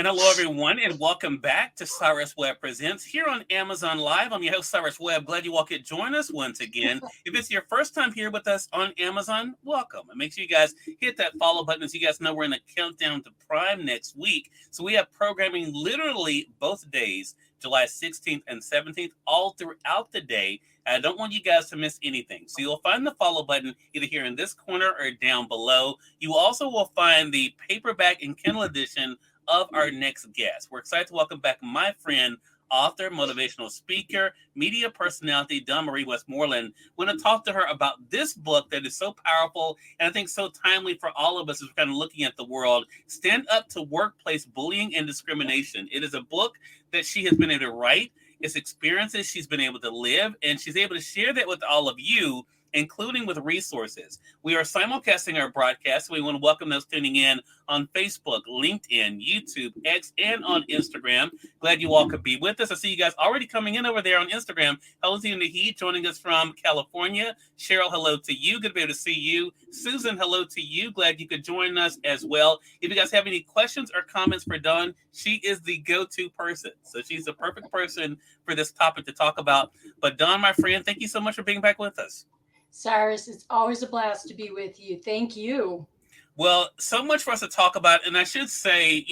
And hello, everyone, and welcome back to Cyrus Webb Presents here on Amazon Live. I'm your host, Cyrus Webb. Glad you all could join us once again. If it's your first time here with us on Amazon, welcome. And make sure you guys hit that follow button so you guys know we're in a countdown to Prime next week. So we have programming literally both days, July 16th and 17th, all throughout the day. I don't want you guys to miss anything. So you'll find the follow button either here in this corner or down below. You also will find the paperback and Kindle edition of our next guest. We're excited to welcome back my friend, author, motivational speaker, media personality, Dawn Marie Westmoreland. We're going to talk to her about this book that is so powerful and I think so timely for all of us as we're kind of looking at the world. Stand Up to Workplace Bullying and Discrimination. It is a book that she has been able to write. It's experiences she's been able to live, and she's able to share that with all of you, including with resources. We are simulcasting our broadcast. So we want to welcome those tuning in on Facebook, LinkedIn, YouTube, X, and on Instagram. Glad you all could be with us. I see you guys already coming in over there on Instagram. Hello to you, Naheed, joining us from California. Cheryl, hello to you. Good to be able to see you. Susan, hello to you. Glad you could join us as well. If you guys have any questions or comments for Dawn, she is the go-to person. So she's the perfect person for this topic to talk about. But Dawn, my friend, thank you so much for being back with us. Cyrus, it's always a blast to be with you. Thank you. Well, so much for us to talk about. And I should say,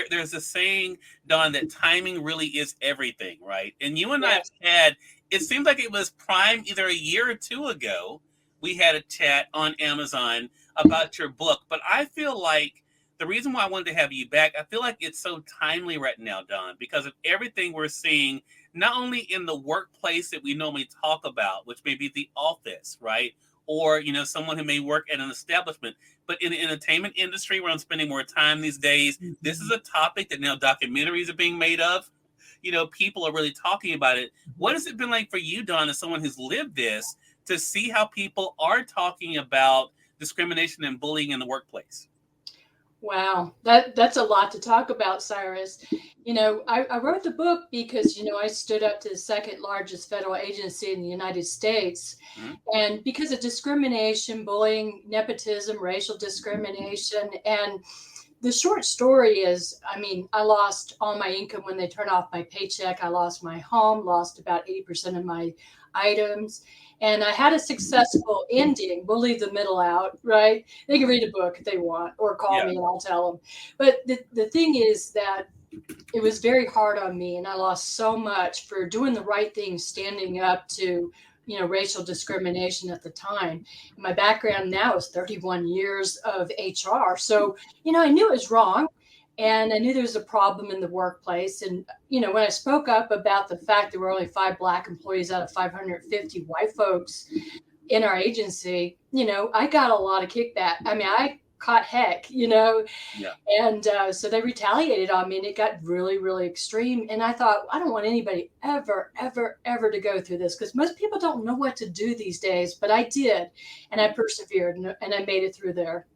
there's a saying, Dawn, that timing really is everything, right? And you and I have had, it seems like it was Prime either a year or two ago, we had a chat on Amazon about your book. But I feel like the reason why I wanted to have you back, I feel like it's so timely right now, Dawn, because of everything we're seeing, not only in the workplace that we normally talk about, which may be the office, right? Or, someone who may work at an establishment, but in the entertainment industry where I'm spending more time these days, this is a topic that now documentaries are being made of. People are really talking about it. What has it been like for you, Dawn, as someone who's lived this, to see how people are talking about discrimination and bullying in the workplace? Wow, that's a lot to talk about, Cyrus. I wrote the book because, I stood up to the second largest federal agency in the United States. Mm-hmm. And because of discrimination, bullying, nepotism, racial discrimination. And the short story is, I lost all my income when they turned off my paycheck. I lost my home, lost about 80% of my items. And I had a successful ending. We'll leave the middle out, right? They can read a book if they want or call me and I'll tell them. But the thing is that it was very hard on me. And I lost so much for doing the right thing, standing up to, racial discrimination at the time. And my background now is 31 years of HR. So, I knew it was wrong. And I knew there was a problem in the workplace. And, when I spoke up about the fact there were only 5 Black employees out of 550 white folks in our agency, I got a lot of kickback. I caught heck, and so they retaliated on me and it got really, really extreme. And I thought, I don't want anybody ever, ever, ever to go through this because most people don't know what to do these days. But I did. And I persevered and I made it through there.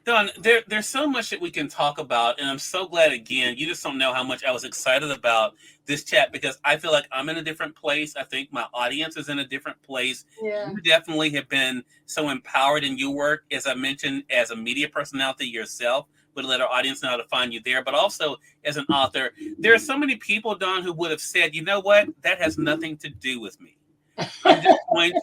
Dawn, there's so much that we can talk about, and I'm so glad, again, you just don't know how much I was excited about this chat because I feel like I'm in a different place. I think my audience is in a different place. Yeah. You definitely have been so empowered in your work, as I mentioned, as a media personality yourself, would let our audience know how to find you there, but also as an author. There are so many people, Dawn, who would have said, you know what, that has nothing to do with me. I'm just going,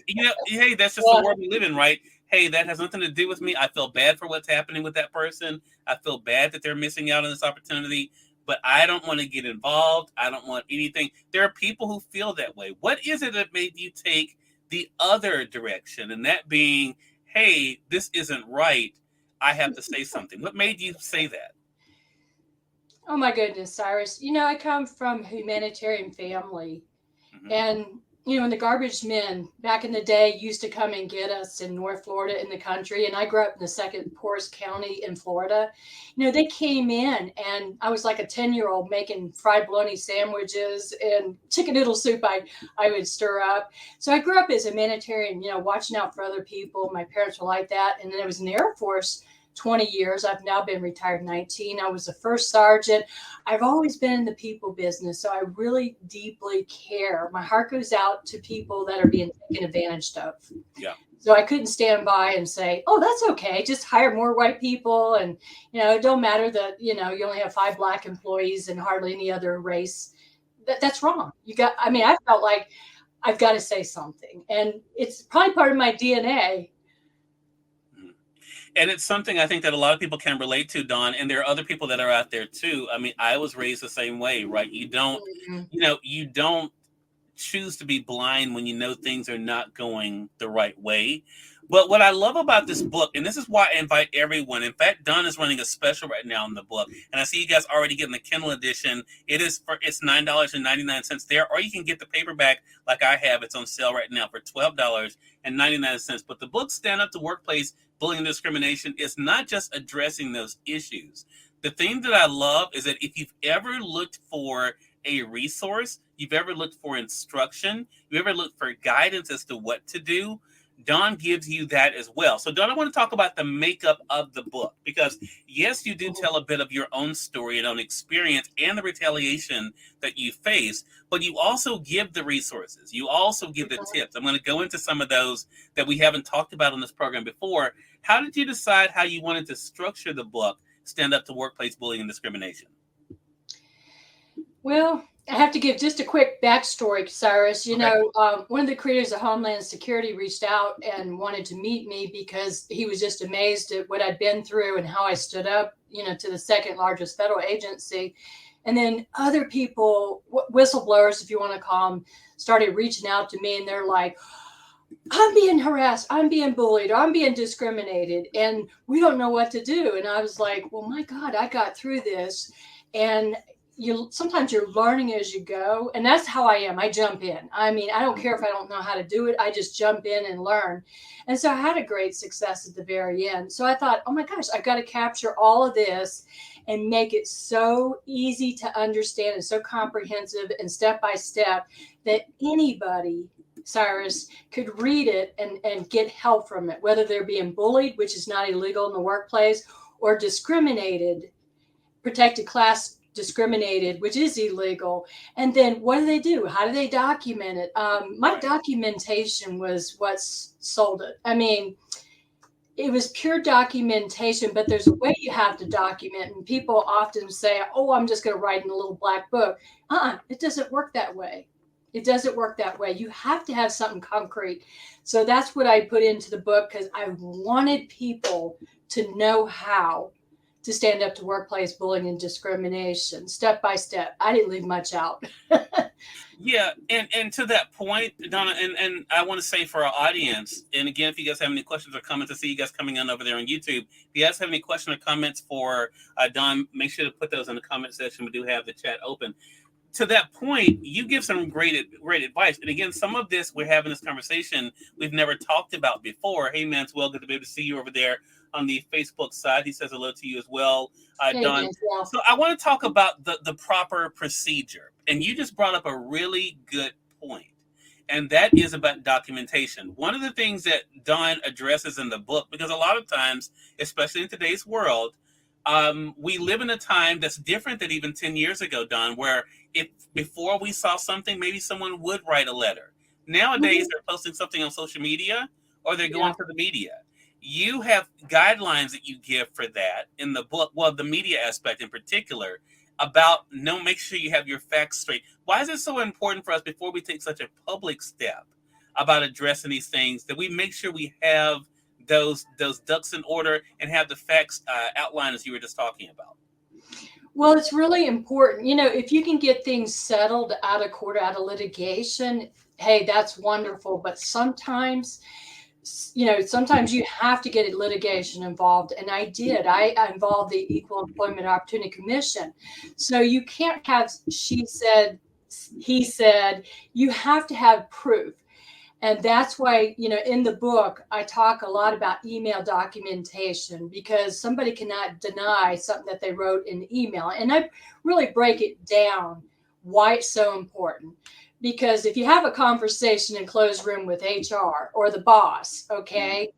hey, that's just the world we live in, right? Hey, that has nothing to do with me. I feel bad for what's happening with that person. I feel bad that they're missing out on this opportunity, but I don't want to get involved. I don't want anything. There are people who feel that way. What is it that made you take the other direction? And that being, hey, this isn't right. I have to say something. What made you say that? Oh, my goodness, Cyrus. I come from a humanitarian family. Mm-hmm. And and the garbage men back in the day used to come and get us in North Florida in the country. And I grew up in the second poorest county in Florida. They came in and I was like a 10-year-old making fried bologna sandwiches and chicken noodle soup I would stir up. So I grew up as a humanitarian, watching out for other people. My parents were like that. And then I was in the Air Force 20 years. I've now been retired 19. I was the first sergeant. I've always been in the people business. So I really deeply care. My heart goes out to people that are being taken advantage of. Yeah. So I couldn't stand by and say, oh, that's okay. Just hire more white people. And, it don't matter that, you only have 5 Black employees and hardly any other race. That's wrong. I felt like I've got to say something. And it's probably part of my DNA. And it's something I think that a lot of people can relate to, Dawn, and there are other people that are out there too. I mean, I was raised the same way, right? You don't, you don't choose to be blind when you know things are not going the right way. But what I love about this book, and this is why I invite everyone. In fact, Dawn is running a special right now in the book, and I see you guys already getting the Kindle edition. It's $9.99 there, or you can get the paperback like I have. It's on sale right now for $12.99. But the book, Stand Up to Workplace Bullying and Discrimination, is not just addressing those issues. The thing that I love is that if you've ever looked for a resource, you've ever looked for instruction, you've ever looked for guidance as to what to do, Dawn gives you that as well. So, Dawn, I want to talk about the makeup of the book, because yes, you do tell a bit of your own story and own experience and the retaliation that you face, but you also give the resources. You also give the tips. I'm going to go into some of those that we haven't talked about on this program before. How did you decide how you wanted to structure the book, Stand Up to Workplace Bullying and Discrimination? Well, I have to give just a quick backstory, Cyrus. One of the creators of Homeland Security reached out and wanted to meet me because he was just amazed at what I'd been through and how I stood up, to the second largest federal agency. And then other people, whistleblowers, if you want to call them, started reaching out to me, and they're like, I'm being harassed, I'm being bullied, or I'm being discriminated, and we don't know what to do. And I was like, well, my God, I got through this. And sometimes you're learning as you go, and that's how I am. I jump in. I mean, I don't care if I don't know how to do it. I just jump in and learn. And so I had a great success at the very end. So I thought, oh my gosh, I've got to capture all of this and make it so easy to understand and so comprehensive and step by step that anybody, Cyrus, could read it and get help from it, whether they're being bullied, which is not illegal in the workplace, or discriminated, protected class discriminated, which is illegal. And then what do? How do they document it? My documentation was what sold it. I mean, it was pure documentation, but there's a way you have to document. And people often say, oh, I'm just going to write in a little black book. It doesn't work that way. It doesn't work that way. You have to have something concrete. So that's what I put into the book, because I wanted people to know how to stand up to workplace bullying and discrimination, step by step. I didn't leave much out. Yeah, and to that point, Donna, and I want to say for our audience, and again, if you guys have any questions or comments, I see you guys coming on over there on YouTube. If you guys have any questions or comments for Dawn, make sure to put those in the comment section. We do have the chat open. To that point, you give some great advice. And again, some of this, we're having this conversation we've never talked about before. Hey, man, it's well good to be able to see you over there on the Facebook side. He says hello to you as well, Dawn. So I want to talk about the proper procedure. And you just brought up a really good point, and that is about documentation. One of the things that Dawn addresses in the book, because a lot of times, especially in today's world, we live in a time that's different than even 10 years ago, Dawn, where if before we saw something, maybe someone would write a letter. Nowadays, they're posting something on social media, or they're going to the media. You have guidelines that you give for that in the book, well, the media aspect in particular, about make sure you have your facts straight. Why is it so important for us, before we take such a public step about addressing these things, that we make sure we have those ducks in order and have the facts outlined as you were just talking about? Well, it's really important. If you can get things settled out of court, out of litigation, hey, that's wonderful. But sometimes you have to get litigation involved. And I did. I involved the Equal Employment Opportunity Commission. So you can't have she said, he said. You have to have proof. And that's why, in the book, I talk a lot about email documentation, because somebody cannot deny something that they wrote in the email. And I really break it down why it's so important. Because if you have a conversation in closed room with HR or the boss, okay,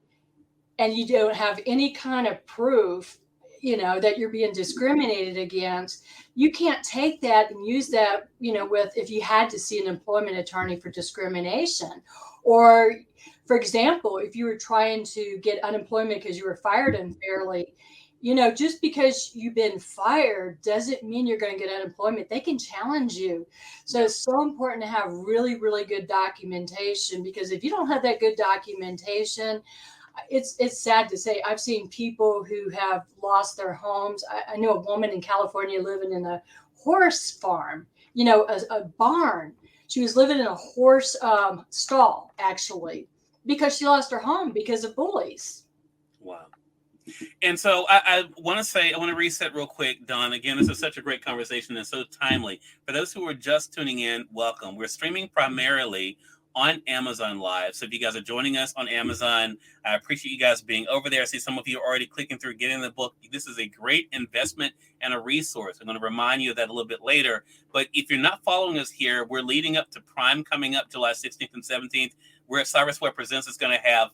and you don't have any kind of proof, that you're being discriminated against, you can't take that and use that, if you had to see an employment attorney for discrimination, or For example, if you were trying to get unemployment because you were fired unfairly, just because you've been fired doesn't mean you're going to get unemployment. They can challenge you. So it's so important to have really, really good documentation, because if you don't have that good documentation, it's sad to say, I've seen people who have lost their homes. I know a woman in California living in a horse farm, a barn. She was living in a horse stall, actually, because she lost her home because of bullies. Wow. And so I want to reset real quick, Dawn. Again, this is such a great conversation and so timely. For those who are just tuning in, welcome. We're streaming primarily on Amazon Live. So if you guys are joining us on Amazon, I appreciate you guys being over there. I see some of you are already clicking through, getting the book. This is a great investment and a resource. I'm going to remind you of that a little bit later. But if you're not following us here, we're leading up to Prime coming up July 16th and 17th, where Cyrus Webb Presents is going to have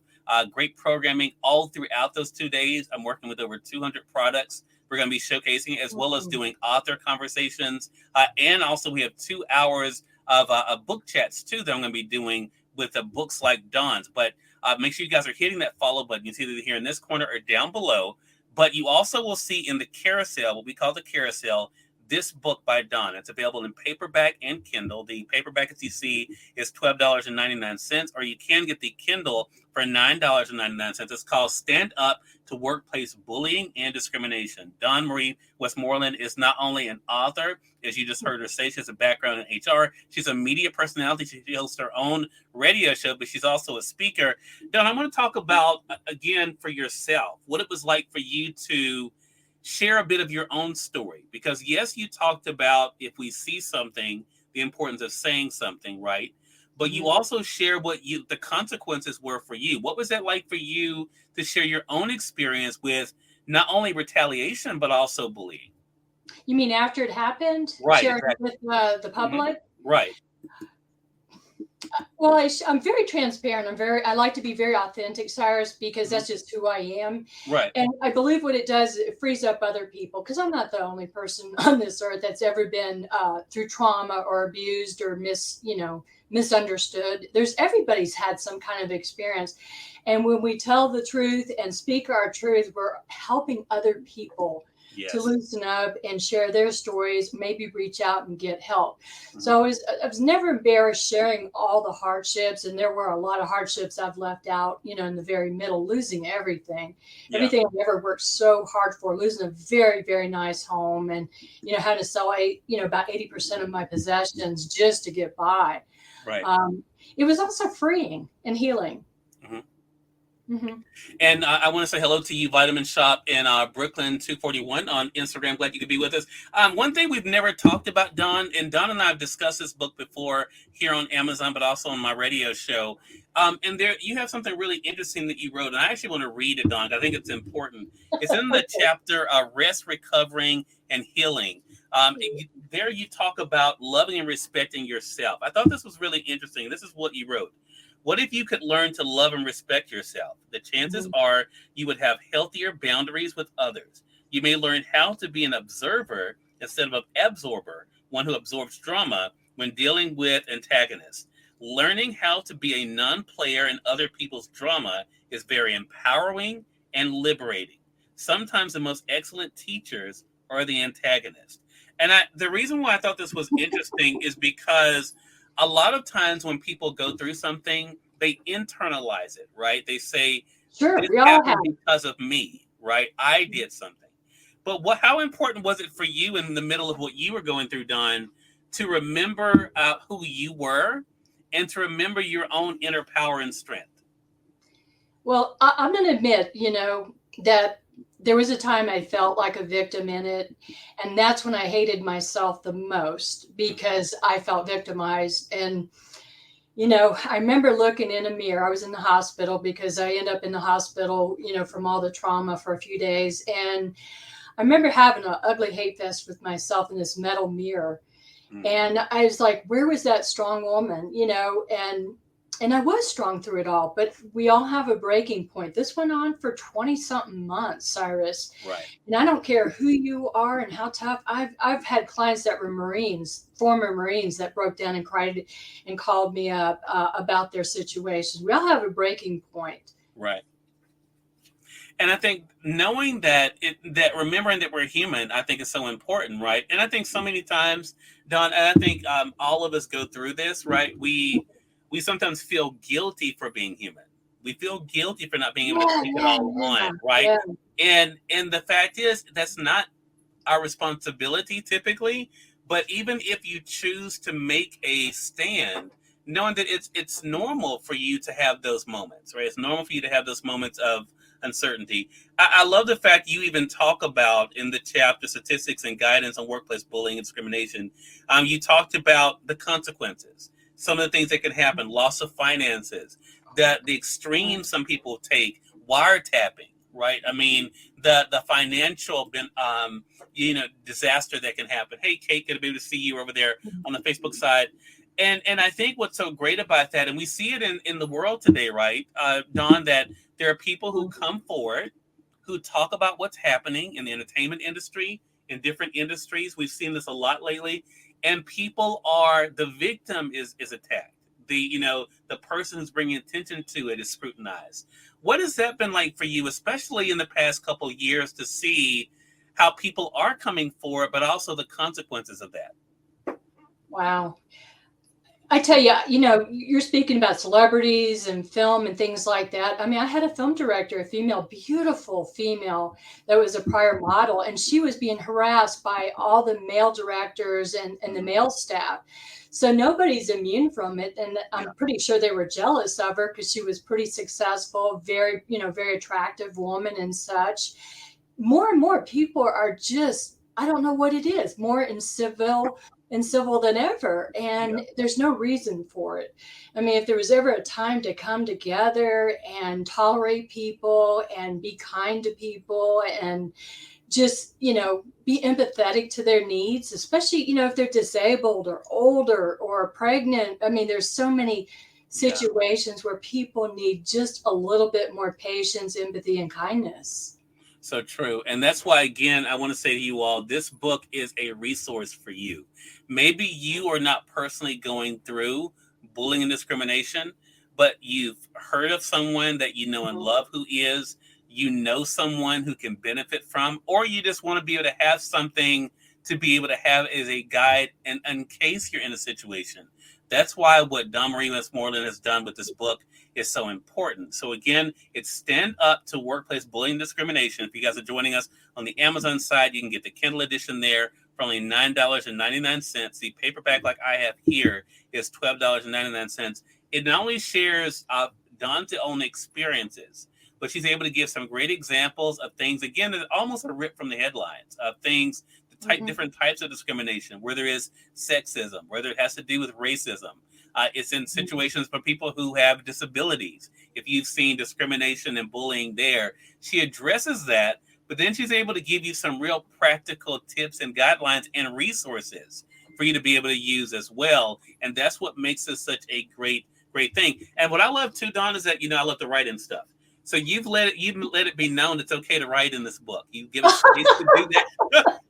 great programming all throughout those 2 days. I'm working with over 200 products we're going to be showcasing, as well as doing author conversations. And also we have 2 hours of book chats too that I'm going to be doing with the books like Dawn's. But make sure you guys are hitting that follow button. You see it here in this corner or down below. But you also will see in the carousel, what we call the carousel, this book by Dawn. It's available in paperback and Kindle. The paperback, as you see, is $12.99, or you can get the Kindle for $9.99. It's called Stand Up to Workplace Bullying and Discrimination. Dawn Marie Westmoreland is not only an author, as you just heard her say, she has a background in HR. She's a media personality. She hosts her own radio show, but she's also a speaker. Dawn, I want to talk about, again, for yourself, what it was like for you to share a bit of your own story. Because yes, you talked about, if we see something, the importance of saying something, right? But you also share the consequences were for you. What was that like for you to share your own experience with not only retaliation, but also bullying? You mean after it happened? Right. Sharing Exactly. with the public? Mm-hmm. Right. Well, I'm very transparent. I like to be very authentic, Cyrus, because that's just who I am. Right. And I believe what it does, it frees up other people, because I'm not the only person on this earth that's ever been through trauma or abused or misunderstood. Everybody's had some kind of experience. And when we tell the truth and speak our truth, we're helping other people to loosen up and share their stories, maybe reach out and get help. So I was never embarrassed sharing all the hardships, and there were a lot of hardships I've left out, in the very middle, losing everything. Everything I've ever worked so hard for, losing a very, very nice home, and, having to sell about 80% of my possessions just to get by. Right. It was also freeing and healing. Mm-hmm. And I want to say hello to you, Vitamin Shop in Brooklyn 241 on Instagram. Glad you could be with us. One thing we've never talked about, Dawn, and Dawn and I have discussed this book before here on Amazon, but also on my radio show. And there you have something really interesting that you wrote, and I actually want to read it, Dawn. I think it's important. It's in the chapter Rest, Recovering, and Healing. There you talk about loving and respecting yourself. I thought this was really interesting. This is what you wrote. What if you could learn to love and respect yourself? The chances are you would have healthier boundaries with others. You may learn how to be an observer instead of an absorber, one who absorbs drama when dealing with antagonists. Learning how to be a non-player in other people's drama is very empowering and liberating. Sometimes the most excellent teachers are the antagonists. And the reason why I thought this was interesting is because a lot of times when people go through something, they internalize it, right? They say, sure, this happened because of me, right? I did something. But how important was it for you in the middle of what you were going through, Dawn, to remember who you were and to remember your own inner power and strength? Well, I'm going to admit, that there was a time I felt like a victim in it. And that's when I hated myself the most, because I felt victimized. And, I remember looking in a mirror. I was in the hospital because I ended up in the hospital, from all the trauma for a few days. And I remember having an ugly hate fest with myself in this metal mirror. And I was like, where was that strong woman, and And I was strong through it all, but we all have a breaking point. This went on for 20 something months, Cyrus. Right. And I don't care who you are and how tough. I've had clients that were Marines, former Marines, that broke down and cried and called me up about their situations. We all have a breaking point. Right. And I think knowing that that remembering that we're human, I think is so important, right? And I think so many times, Don, and I think all of us go through this, right? We sometimes feel guilty for being human. We feel guilty for not being able to Yeah, take it yeah, all yeah, on, right? yeah. And the fact is that's not our responsibility typically. But even if you choose to make a stand, knowing that it's normal for you to have those moments, right? It's normal for you to have those moments of uncertainty. I love the fact you even talk about in the chapter statistics and guidance on workplace bullying and discrimination. You talked about the consequences, some of the things that can happen, loss of finances, that the extremes some people take, wiretapping, right? I mean, the financial disaster that can happen. Hey, Kate, good to be able to see you over there on the Facebook side. And I think what's so great about that, and we see it in the world today, right, Don, that there are people who come forward who talk about what's happening in the entertainment industry, in different industries. We've seen this a lot lately, and people are the victim is attacked. The person who's bringing attention to it is scrutinized. What has that been like for you, especially in the past couple of years, to see how people are coming forward, but also the consequences of that? Wow. I tell you, you're speaking about celebrities and film and things like that. I mean, I had a film director, a female, beautiful female, that was a prior model, and she was being harassed by all the male directors and the male staff. So nobody's immune from it. And I'm pretty sure they were jealous of her because she was pretty successful, very attractive woman and such. More and more people are just, I don't know what it is, more civil than ever, and there's no reason for it. I mean, if there was ever a time to come together and tolerate people and be kind to people and just be empathetic to their needs, especially if they're disabled or older or pregnant. I mean, there's so many situations where people need just a little bit more patience, empathy, and kindness. So true. And that's why, again, I want to say to you all, this book is a resource for you. Maybe you are not personally going through bullying and discrimination, but you've heard of someone that you know and love who is, you know someone who can benefit from, or you just want to be able to have something to be able to have as a guide in case you're in a situation. That's why what Dawn Marie Westmoreland has done with this book is so important. So again, it's Stand Up to Workplace Bullying and Discrimination. If you guys are joining us on the Amazon side, you can get the Kindle edition there for only $9.99. The paperback, like I have here, is $12.99. It not only shares Dawn's own experiences, but she's able to give some great examples of things, again, that almost are ripped from the headlines, of things, different types of discrimination, where there is sexism, whether it has to do with racism. It's in situations for people who have disabilities. If you've seen discrimination and bullying there, she addresses that, but then she's able to give you some real practical tips and guidelines and resources for you to be able to use as well. And that's what makes this such a great thing. And what I love too, Dawn, is that, I love to write in stuff. So you've let it be known it's okay to write in this book. You give us space to do that.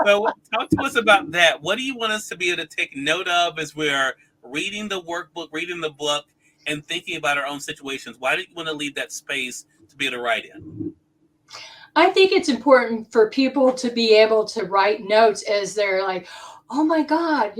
So talk to us about that. What do you want us to be able to take note of as we're reading the workbook, reading the book, and thinking about our own situations? Why do you want to leave that space to be able to write in? I think it's important for people to be able to write notes as they're like, oh my God,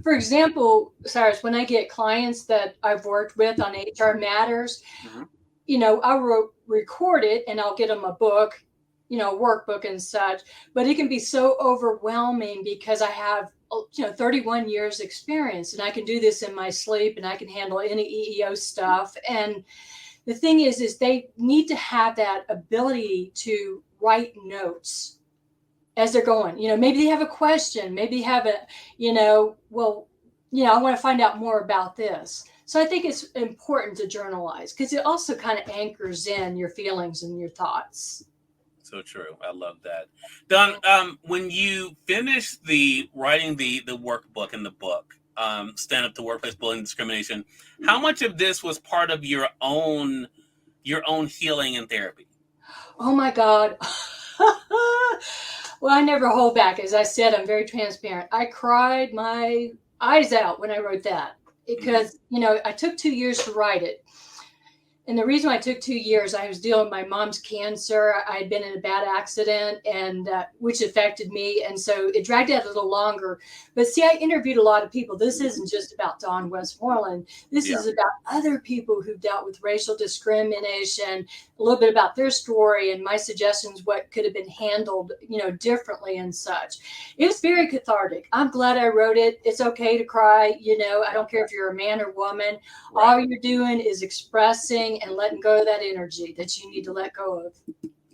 for example, Cyrus, when I get clients that I've worked with on HR matters, I'll record it and I'll get them a book, workbook and such, but it can be so overwhelming because I have 31 years experience and I can do this in my sleep and I can handle any EEO stuff. And the thing is they need to have that ability to write notes as they're going. Maybe they have a question, maybe have I want to find out more about this. So I think it's important to journalize because it also kind of anchors in your feelings and your thoughts. So true. I love that. Don, when you finished writing the workbook and the book, Stand Up to Workplace Bullying and Discrimination. How much of this was part of your own healing and therapy? Oh my God. Well, I never hold back. As I said, I'm very transparent. I cried my eyes out when I wrote that because, I took 2 years to write it. And the reason why I took 2 years, I was dealing with my mom's cancer. I had been in a bad accident, and which affected me, and so it dragged out a little longer. But see, I interviewed a lot of people. This isn't just about Dawn Westmoreland. This is about other people who've dealt with racial discrimination. A little bit about their story and my suggestions, what could have been handled, differently and such. It was very cathartic. I'm glad I wrote it. It's okay to cry. I don't care if you're a man or woman. Right. All you're doing is expressing and letting go of that energy that you need to let go of.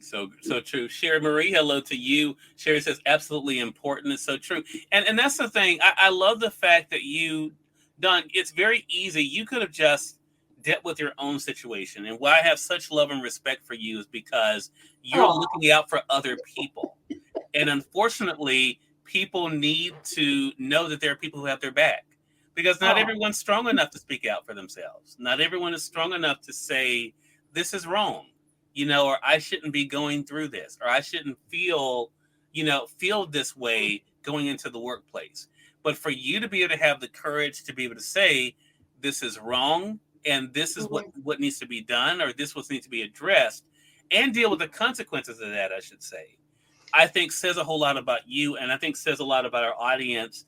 So true. Sherry Marie, hello to you. Sherry says absolutely important. It's so true. And that's the thing. I love the fact that Dawn, it's very easy. You could have just dealt with your own situation. And why I have such love and respect for you is because you're looking out for other people. And unfortunately, people need to know that there are people who have their back. Because not everyone's strong enough to speak out for themselves. Not everyone is strong enough to say, this is wrong, or I shouldn't be going through this, or I shouldn't feel this way going into the workplace. But for you to be able to have the courage to be able to say, this is wrong, and this is what needs to be done, or this what needs to be addressed, and deal with the consequences of that, I should say, I think says a whole lot about you, and I think says a lot about our audience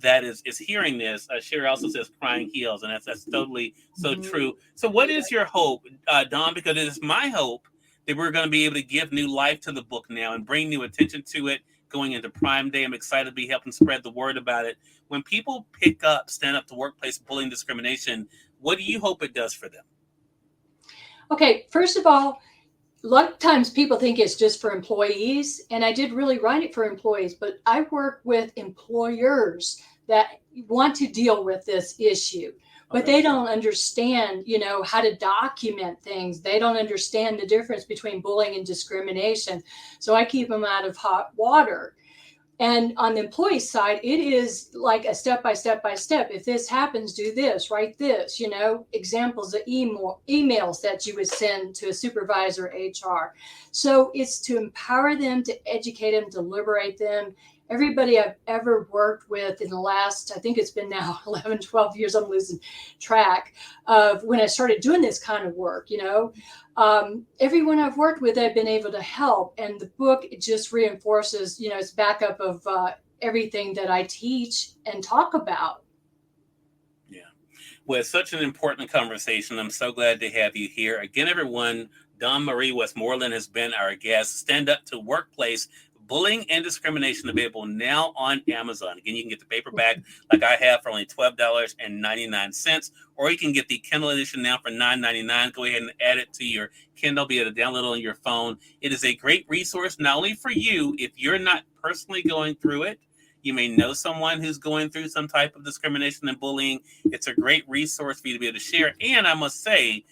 that is hearing this. Sherry also says crying heals, and that's totally so true. So what is your hope, Dawn? Because it is my hope that we're going to be able to give new life to the book now and bring new attention to it going into Prime Day. I'm excited to be helping spread the word about it. When people pick up Stand Up to Workplace Bullying and Discrimination, what do you hope it does for them? Okay, first of all, a lot of times people think it's just for employees, and I did really write it for employees, but I work with employers that want to deal with this issue, but they don't understand, how to document things. They don't understand the difference between bullying and discrimination. So I keep them out of hot water. And on the employee side, it is like a step by step by step. If this happens, do this, write this, examples of emails that you would send to a supervisor, HR. So it's to empower them, to educate them, to liberate them. Everybody I've ever worked with in the last, I think it's been now 11, 12 years, I'm losing track of when I started doing this kind of work, everyone I've worked with, I've been able to help. And the book just reinforces, it's backup of everything that I teach and talk about. Yeah. Well, it's such an important conversation. I'm so glad to have you here. Again, everyone, Dawn Marie Westmoreland has been our guest. Stand Up to Workplace Bullying and Discrimination, available now on Amazon. Again, you can get the paperback like I have for only $12.99, or you can get the Kindle edition now for $9.99. Go ahead and add it to your Kindle, be able to download it on your phone. It is a great resource, not only for you, if you're not personally going through it, you may know someone who's going through some type of discrimination and bullying. It's a great resource for you to be able to share. And I must say,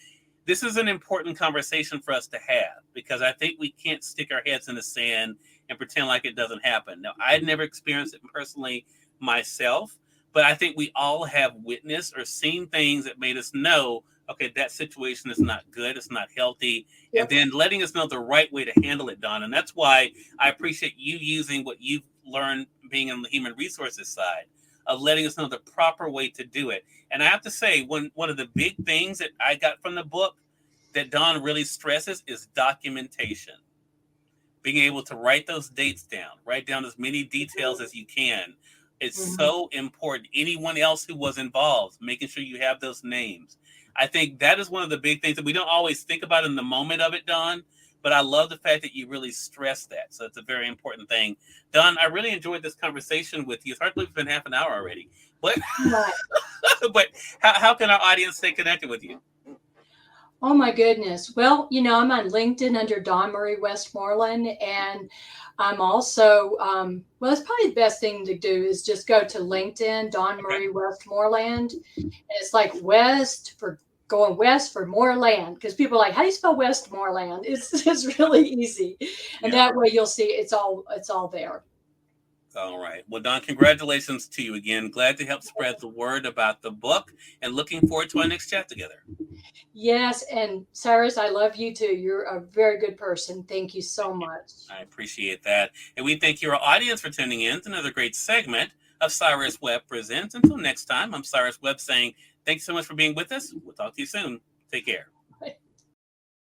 this is an important conversation for us to have, because I think we can't stick our heads in the sand and pretend like it doesn't happen. Now, I'd never experienced it personally myself, but I think we all have witnessed or seen things that made us know, okay, that situation is not good, it's not healthy, and then letting us know the right way to handle it, Dawn. And that's why I appreciate you using what you've learned being on the human resources side, of letting us know the proper way to do it. And I have to say, one of the big things that I got from the book that Dawn really stresses is documentation. Being able to write those dates down, write down as many details as you can. It's so important. Anyone else who was involved, making sure you have those names. I think that is one of the big things that we don't always think about in the moment of it, Dawn, but I love the fact that you really stress that. So it's a very important thing. Dawn, I really enjoyed this conversation with you. It's hard to believe it's been half an hour already, but, but how can our audience stay connected with you? Oh my goodness. Well, I'm on LinkedIn under Dawn Marie Westmoreland, and I'm also, well, it's probably the best thing to do is just go to LinkedIn, Dawn Marie Westmoreland. And it's like going west for more land, because people are like, how do you spell Westmoreland? It's really easy. And that way you'll see it's all there. All right. Well, Dawn, congratulations to you again. Glad to help spread the word about the book and looking forward to our next chat together. Yes, and Cyrus, I love you too. You're a very good person. Thank you so much. I appreciate that. And we thank your audience for tuning in to another great segment of Cyrus Webb Presents. Until next time, I'm Cyrus Webb saying thanks so much for being with us. We'll talk to you soon. Take care.